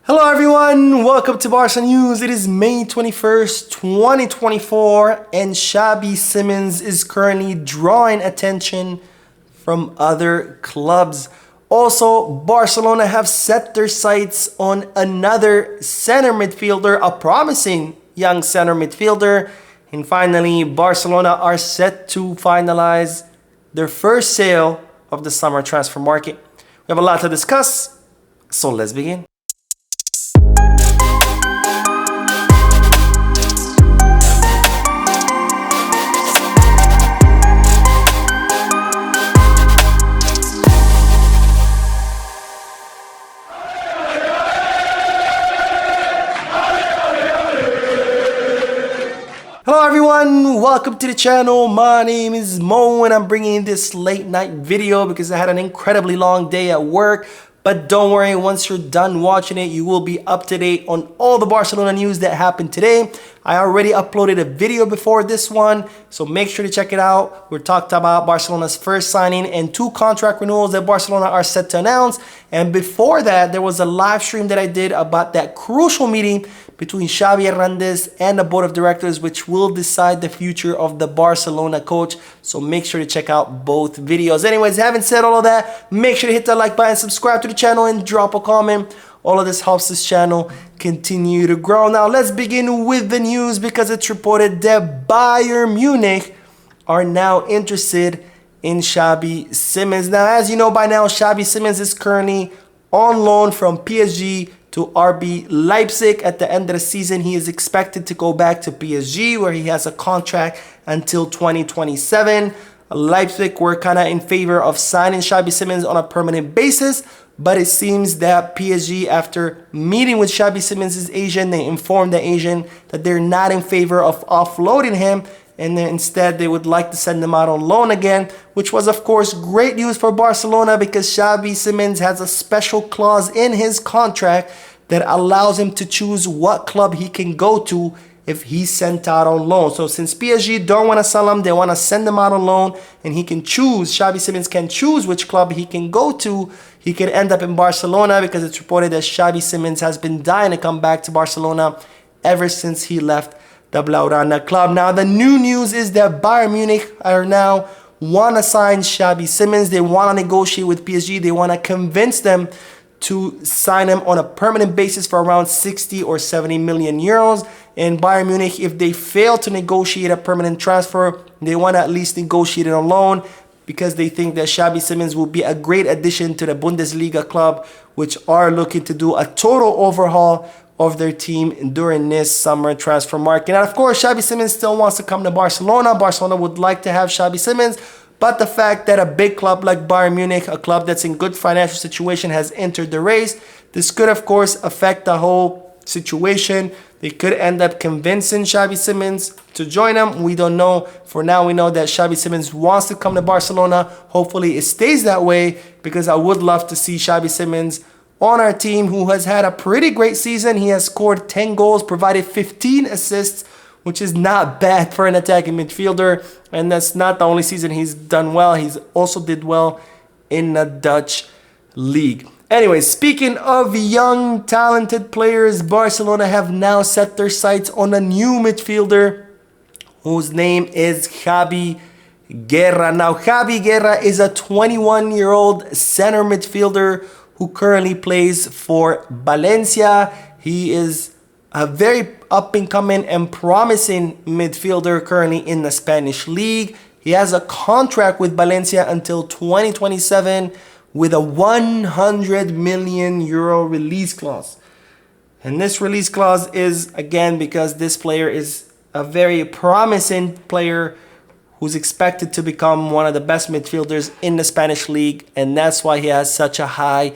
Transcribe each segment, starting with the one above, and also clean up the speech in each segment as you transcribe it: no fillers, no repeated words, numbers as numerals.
Hello everyone, welcome to Barca News. It is May 21st, 2024 and Xavi Simons is currently drawing attention from other clubs. Also, Barcelona have set their sights on another center midfielder, a promising young center midfielder. And finally, Barcelona are set to finalize their first sale of the summer transfer market. We have a lot to discuss, so let's begin. Hello everyone, welcome to the channel. My name is Mo and I'm bringing this late night video because I had an incredibly long day at work. But don't worry, once you're done watching it, you will be up to date on all the Barcelona news that happened today. I already uploaded a video before this one, so make sure to check it out. We talked about Barcelona's first signing and 2 contract renewals that Barcelona are set to announce. And before that, there was a live stream that I did about that crucial meeting between Xavi Hernandez and the board of directors, which will decide the future of the Barcelona coach. So make sure to check out both videos. Anyways, having said all of that, make sure to hit that like button, subscribe to the channel, and drop a comment. All of this helps this channel continue to grow. Now let's begin with the news because it's reported that Bayern Munich are now interested in Xavi Simons. Now, as you know by now, Xavi Simons is currently on loan from PSG to RB Leipzig. At the end of the season, he is expected to go back to PSG where he has a contract until 2027. Leipzig were kind of in favor of signing Xavi Simons on a permanent basis, but it seems that PSG, after meeting with Xavi Simons' agent, they informed the agent that they're not in favor of offloading him, and then instead they would like to send him out on loan again, which was of course great news for Barcelona because Xavi Simons has a special clause in his contract that allows him to choose what club he can go to if he's sent out on loan. So since PSG don't want to sell him, they want to send him out on loan, and he can choose, Xavi Simons can choose which club he can go to. He could end up in Barcelona because it's reported that Xavi Simons has been dying to come back to Barcelona ever since he left the Blaugrana club. Now the new news is that Bayern Munich are now want to sign Xavi Simons. They want to negotiate with PSG. They want to convince them to sign him on a permanent basis for around 60 or 70 million euros. And Bayern Munich, if they fail to negotiate a permanent transfer, they want to at least negotiate it on loan because they think that Xavi Simons will be a great addition to the Bundesliga club, which are looking to do a total overhaul of their team during this summer transfer market. And of course, Xavi Simons still wants to come to Barcelona. Barcelona would like to have Xavi Simons, but the fact that a big club like Bayern Munich, a club that's in good financial situation, has entered the race, this could of course affect the whole situation. They could end up convincing Xavi Simons to join them. We don't know. For now, we know that Xavi Simons wants to come to Barcelona. Hopefully it stays that way because I would love to see Xavi Simons on our team, who has had a pretty great season. He has scored 10 goals, provided 15 assists, which is not bad for an attacking midfielder. And that's not the only season he's done well. He's also did well in the Dutch league. Anyway, speaking of young, talented players, Barcelona have now set their sights on a new midfielder whose name is Javi Guerra. Now, Javi Guerra is a 21-year-old center midfielder who currently plays for Valencia. He is a very up-and-coming and promising midfielder currently in the Spanish league. He has a contract with Valencia until 2027 with a 100 million euro release clause. And this release clause is, again, because this player is a very promising player who's expected to become one of the best midfielders in the Spanish league, and that's why he has such a high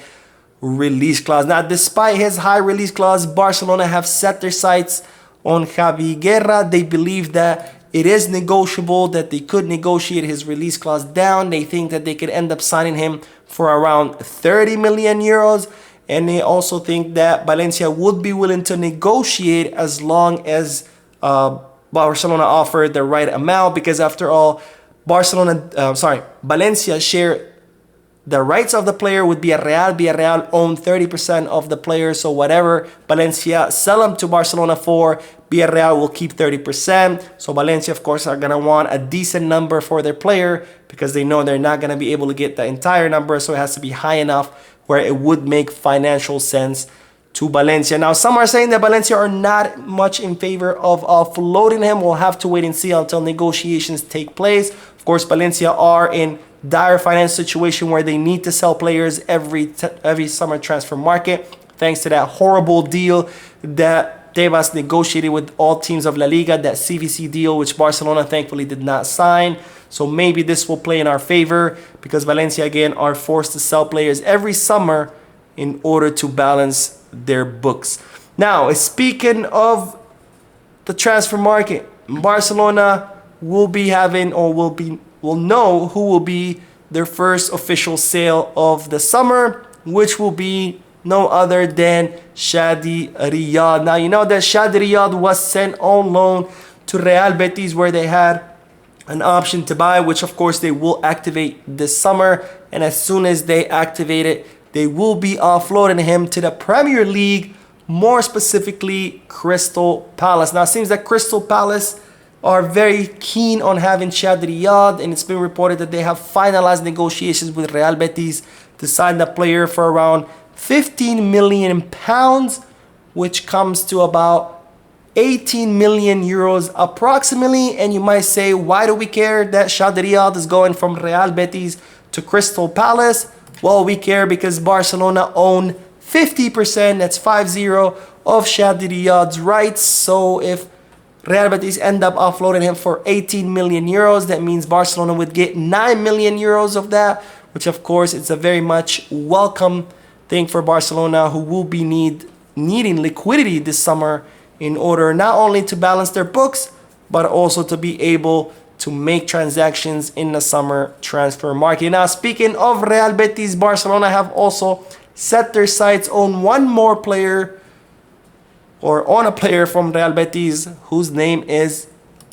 release clause. Now, despite his high release clause, Barcelona have set their sights on Javi Guerra. They believe that it is negotiable, that they could negotiate his release clause down. They think that they could end up signing him for around 30 million euros. And they also think that Valencia would be willing to negotiate as long as Barcelona offered the right amount, because after all, Valencia share the rights of the player would be Real. Real own 30% of the player. So whatever Valencia sell them to Barcelona for, Villarreal will keep 30%. So Valencia, of course, are going to want a decent number for their player because they know they're not going to be able to get the entire number. So it has to be high enough where it would make financial sense to Valencia. Now, some are saying that Valencia are not much in favor of offloading him. We'll have to wait and see until negotiations take place. Of course, Valencia are in dire financial situation where they need to sell players every summer transfer market, thanks to that horrible deal that Tebas negotiated with all teams of La Liga, that CVC deal, which Barcelona thankfully did not sign. So maybe this will play in our favor because Valencia, again, are forced to sell players every summer in order to balance their books. Now, speaking of the transfer market, Barcelona will be having, or will know who will be their first official sale of the summer, which will be no other than Shadi Riyad. Now, you know that Shadi Riyad was sent on loan to Real Betis, where they had an option to buy, which of course they will activate this summer. And as soon as they activate it, they will be offloading him to the Premier League, more specifically Crystal Palace. Now, it seems that Crystal Palace are very keen on having Shadi Riyad, and it's been reported that they have finalized negotiations with Real Betis to sign the player for around £15 million, which comes to about 18 million euros approximately. And you might say, why do we care that Shadi Riyad is going from Real Betis to Crystal Palace? Well, we care because Barcelona own 50%, that's 50, of Shadi Riyad's rights. So if Real Betis end up offloading him for 18 million euros, that means Barcelona would get 9 million euros of that, which of course it's a very much welcome thing for Barcelona, who will be needing liquidity this summer in order not only to balance their books, but also to be able to make transactions in the summer transfer market. Now, speaking of Real Betis, Barcelona have also set their sights on one more player, or on a player from Real Betis, whose name is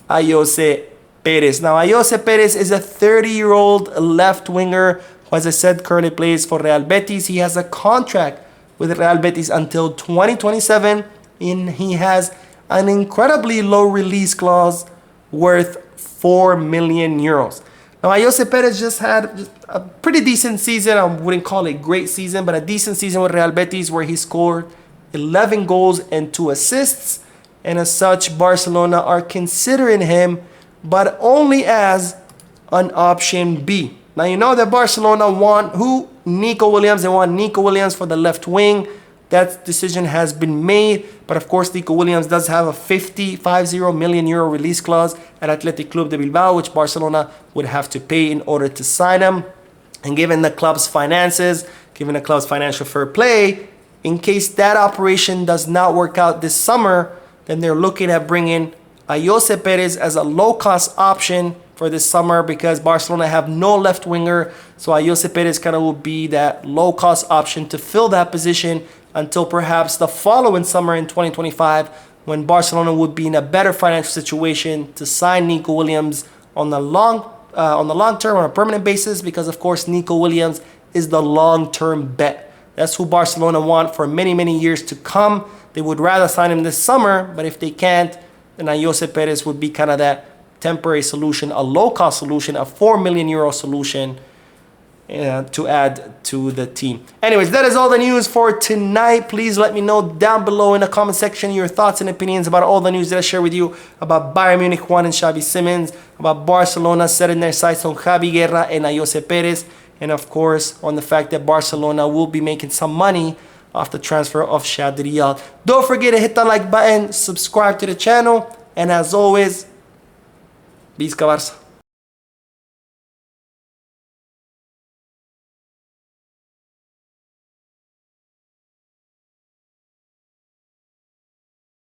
Ayoze Perez. Now, Ayoze Perez is a 30-year-old left winger who, as I said, currently plays for Real Betis. He has a contract with Real Betis until 2027, and he has an incredibly low release clause worth 4 million euros. Now, Ayoze Perez just had a pretty decent season. I wouldn't call it a great season, but a decent season with Real Betis, where he scored 11 goals and 2 assists. And as such, Barcelona are considering him, but only as an option B. Now, you know that Barcelona want who? Nico Williams. They want Nico Williams for the left wing. That decision has been made. But of course, Nico Williams does have a 50 million euro release clause at Athletic Club de Bilbao, which Barcelona would have to pay in order to sign him. And given the club's finances, given the club's financial fair play, in case that operation does not work out this summer, then they're looking at bringing Ayoze Perez as a low-cost option for this summer, because Barcelona have no left winger. So Ayoze Perez kind of will be that low-cost option to fill that position until perhaps the following summer in 2025, when Barcelona would be in a better financial situation to sign Nico Williams on the long term, on a permanent basis, because of course Nico Williams is the long-term bet. That's who Barcelona want for many, many years to come. They would rather sign him this summer, but if they can't, then Ayoze Perez would be kind of that temporary solution, a low-cost solution, a 4 million euro solution to add to the team. Anyways, that is all the news for tonight. Please let me know down below in the comment section your thoughts and opinions about all the news that I share with you about Bayern Munich wanting Xavi Simons, about Barcelona setting their sights on Javi Guerra and Ayoze Perez, and of course on the fact that Barcelona will be making some money off the transfer of Shadi Riyad. Don't forget to hit the like button, subscribe to the channel, and as always, Visca Barça.